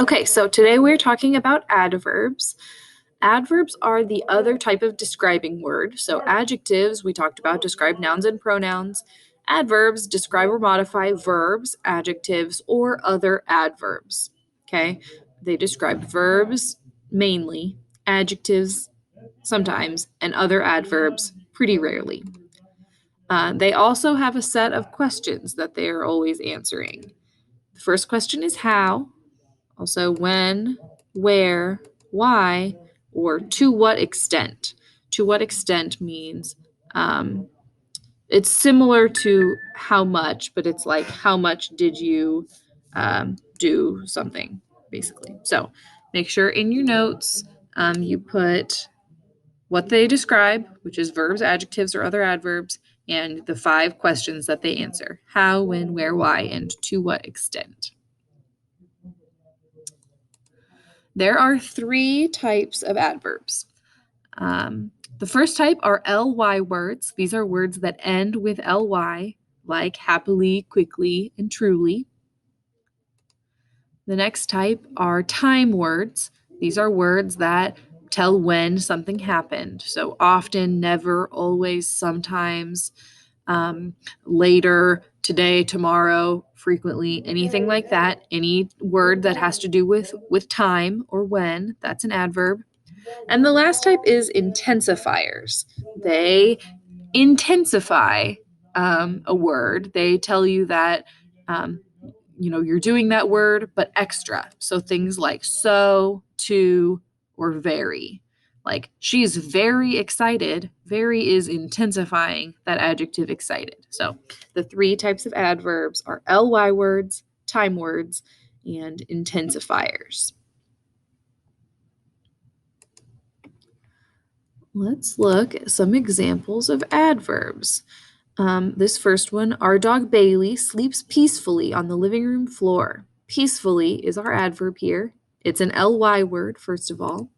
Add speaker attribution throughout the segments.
Speaker 1: Okay, so today we're talking about adverbs. Adverbs are the other type of describing word. So adjectives, we talked about, describe nouns and pronouns. Adverbs describe or modify verbs, adjectives, or other adverbs. Okay, they describe verbs mainly, adjectives sometimes, and other adverbs pretty rarely. They also have a set of questions that they are always answering. The first question is how. Also, when, where, why, or to what extent. To what extent means it's similar to how much, but it's like how much did you do something, basically. So make sure in your notes you put what they describe, which is verbs, adjectives, or other adverbs, and the 5 questions that they answer: how, when, where, why, and to what extent. There are 3 types of adverbs. The first type are ly words. These are words that end with ly, like happily, quickly, and truly. The next type are time words. These are words that tell when something happened. So often, never, always, sometimes, later, today, tomorrow, frequently, anything like that. Any word that has to do with time or when, that's an adverb. And the last type is intensifiers. They intensify a word. They tell you that you're doing that word, but extra. So things like so, to, or very. Like she's very excited. Very is intensifying that adjective excited. So the 3 types of adverbs are ly words, time words, and intensifiers. Let's look at some examples of adverbs. This first one, our dog Bailey sleeps peacefully on the living room floor. Peacefully is our adverb here. It's an ly word, first of all.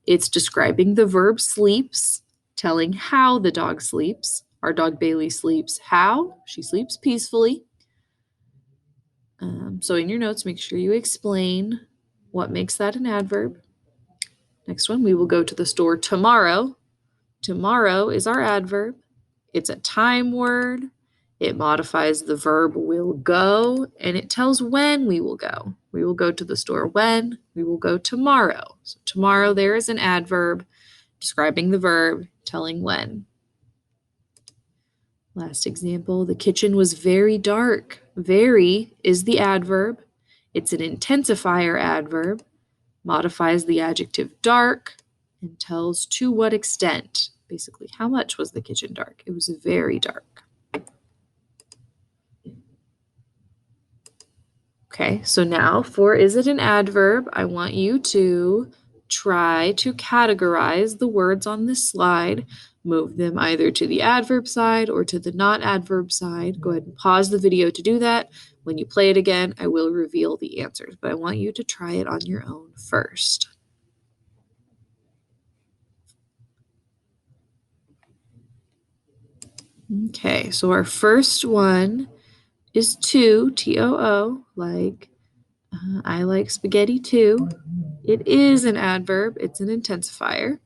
Speaker 1: It's describing the verb sleeps, telling how the dog sleeps. Our dog Bailey sleeps how? She sleeps peacefully. So in your notes, make sure you explain what makes that an adverb. Next one, we will go to the store tomorrow. Tomorrow is our adverb. It's a time word. It modifies the verb will go, and it tells when we will go. We will go to the store when. We will go tomorrow. So tomorrow there is an adverb describing the verb, telling when. Last example, the kitchen was very dark. Very is the adverb. It's an intensifier adverb, modifies the adjective dark, and tells to what extent. Basically, how much was the kitchen dark? It was very dark. Okay, so now for is it an adverb, I want you to try to categorize the words on this slide. Move them either to the adverb side or to the not adverb side. Go ahead and pause the video to do that. When you play it again, I will reveal the answers, but I want you to try it on your own first. Okay, so our first one is to, T-O-O, like I like spaghetti too. It is an adverb. It's an intensifier.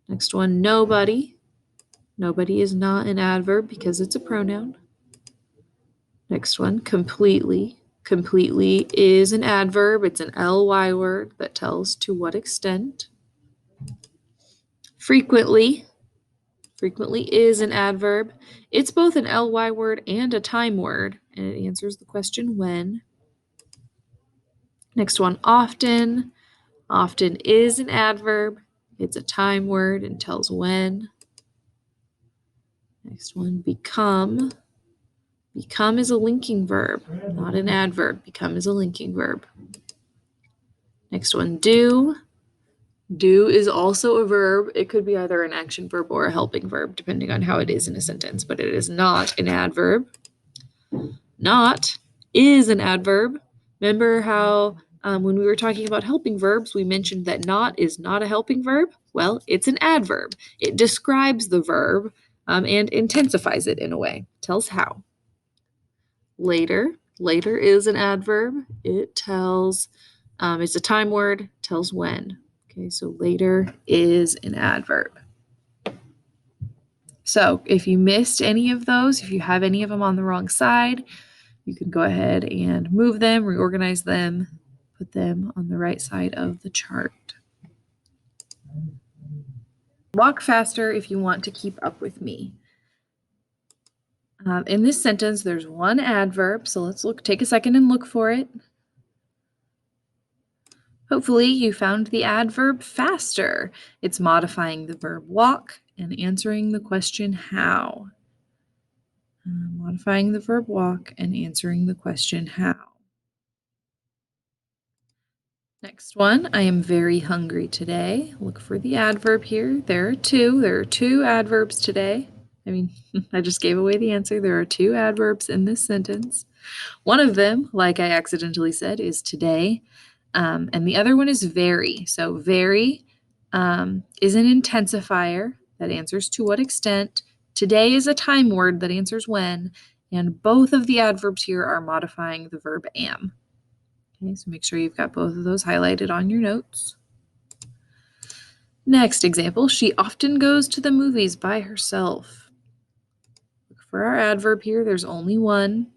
Speaker 1: Next one, nobody. Nobody is not an adverb because it's a pronoun. Next one, completely. Completely is an adverb. It's an ly word that tells to what extent. Frequently. Frequently is an adverb. It's both an ly word and a time word, and it answers the question when. Next one, often. Often is an adverb. It's a time word and tells when. Next one, become. Become is a linking verb, not an adverb. Become is a linking verb. Next one, do. Do is also a verb. It could be either an action verb or a helping verb, depending on how it is in a sentence, but it is not an adverb. Not is an adverb. Remember how when we were talking about helping verbs, we mentioned that not is not a helping verb? Well, it's an adverb. It describes the verb and intensifies it in a way, tells how. Later. Later is an adverb. It tells, it's a time word, tells when. Okay, so later is an adverb. So if you missed any of those, if you have any of them on the wrong side, you can go ahead and move them, reorganize them, put them on the right side of the chart. Walk faster if you want to keep up with me. In this sentence, there's one adverb, so let's take a second and look for it. Hopefully you found the adverb faster. It's modifying the verb walk and answering the question how. Modifying the verb walk and answering the question how. Next one, I am very hungry today. Look for the adverb here. There are two adverbs today. I just gave away the answer. There are two adverbs in this sentence. One of them, like I accidentally said, is today, and the other one is very. So very is an intensifier that answers to what extent. Today is a time word that answers when, and both of the adverbs here are modifying the verb am. Okay, so make sure you've got both of those highlighted on your notes. Next example, she often goes to the movies by herself. Look for our adverb here. There's only one.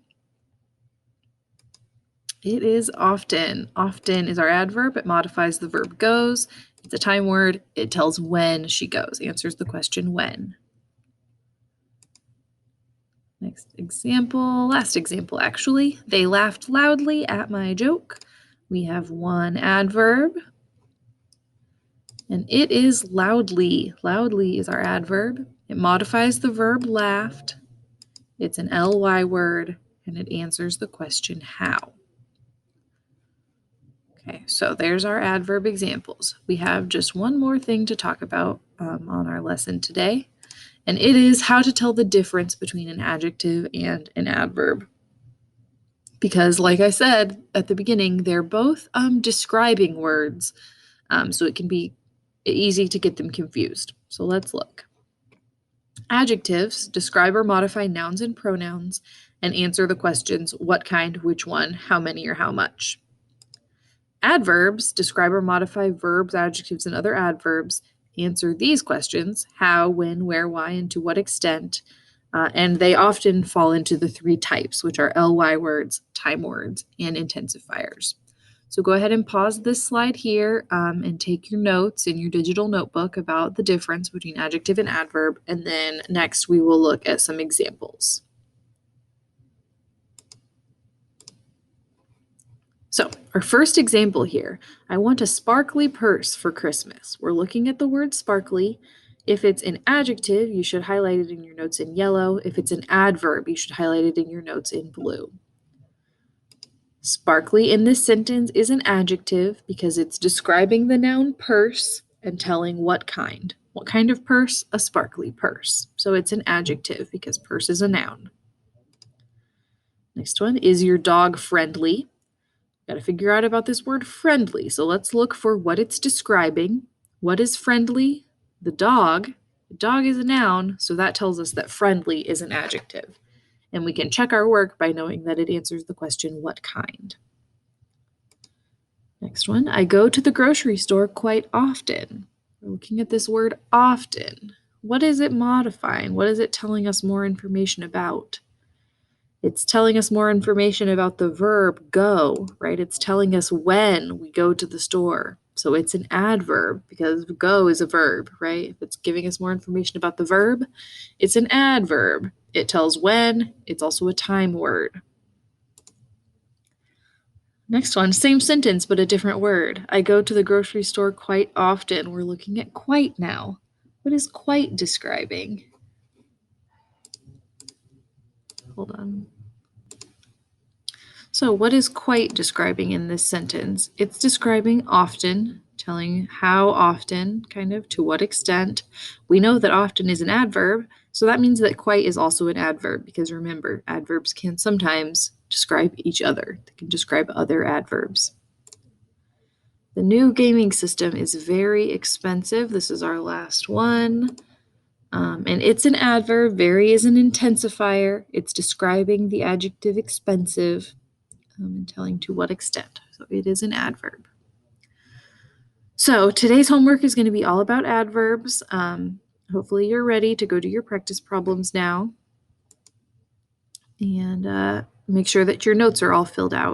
Speaker 1: It is often. Often is our adverb. It modifies the verb goes. It's a time word. It tells when she goes. Answers the question when. Next example, last example actually. They laughed loudly at my joke. We have one adverb. And it is loudly. Loudly is our adverb. It modifies the verb laughed. It's an ly word, and it answers the question how. Okay, so there's our adverb examples. We have just one more thing to talk about on our lesson today, and it is how to tell the difference between an adjective and an adverb. Because, like I said at the beginning, they're both describing words, so it can be easy to get them confused. So let's look. Adjectives describe or modify nouns and pronouns and answer the questions what kind, which one, how many, or how much. Adverbs describe or modify verbs, adjectives, and other adverbs, answer these questions how, when, where, why, and to what extent. And they often fall into the three types, which are ly words, time words, and intensifiers. So go ahead and pause this slide here and take your notes in your digital notebook about the difference between adjective and adverb. And then next we will look at some examples. So our first example here, I want a sparkly purse for Christmas. We're looking at the word sparkly. If it's an adjective, you should highlight it in your notes in yellow. If it's an adverb, you should highlight it in your notes in blue. Sparkly in this sentence is an adjective because it's describing the noun purse and telling what kind. What kind of purse? A sparkly purse. So it's an adjective because purse is a noun. Next one, is your dog friendly? Got to figure out about this word friendly. So let's look for what it's describing. What is friendly? The dog. The dog is a noun, so that tells us that friendly is an adjective. And we can check our work by knowing that it answers the question, what kind? Next one, I go to the grocery store quite often. We're looking at this word often. What is it modifying? What is it telling us more information about? It's telling us more information about the verb go, right? It's telling us when we go to the store. So it's an adverb because go is a verb, right? If it's giving us more information about the verb, it's an adverb. It tells when. It's also a time word. Next one, same sentence, but a different word. I go to the grocery store quite often. We're looking at quite now. What is quite describing? Hold on. So what is quite describing in this sentence? It's describing often, telling how often, kind of to what extent. We know that often is an adverb, so that means that quite is also an adverb because remember, adverbs can sometimes describe each other. They can describe other adverbs. The new gaming system is very expensive. This is our last one. And it's an adverb. Very is an intensifier. It's describing the adjective expensive. and telling to what extent. So it is an adverb. So today's homework is going to be all about adverbs. Hopefully you're ready to go do your practice problems now. And make sure that your notes are all filled out.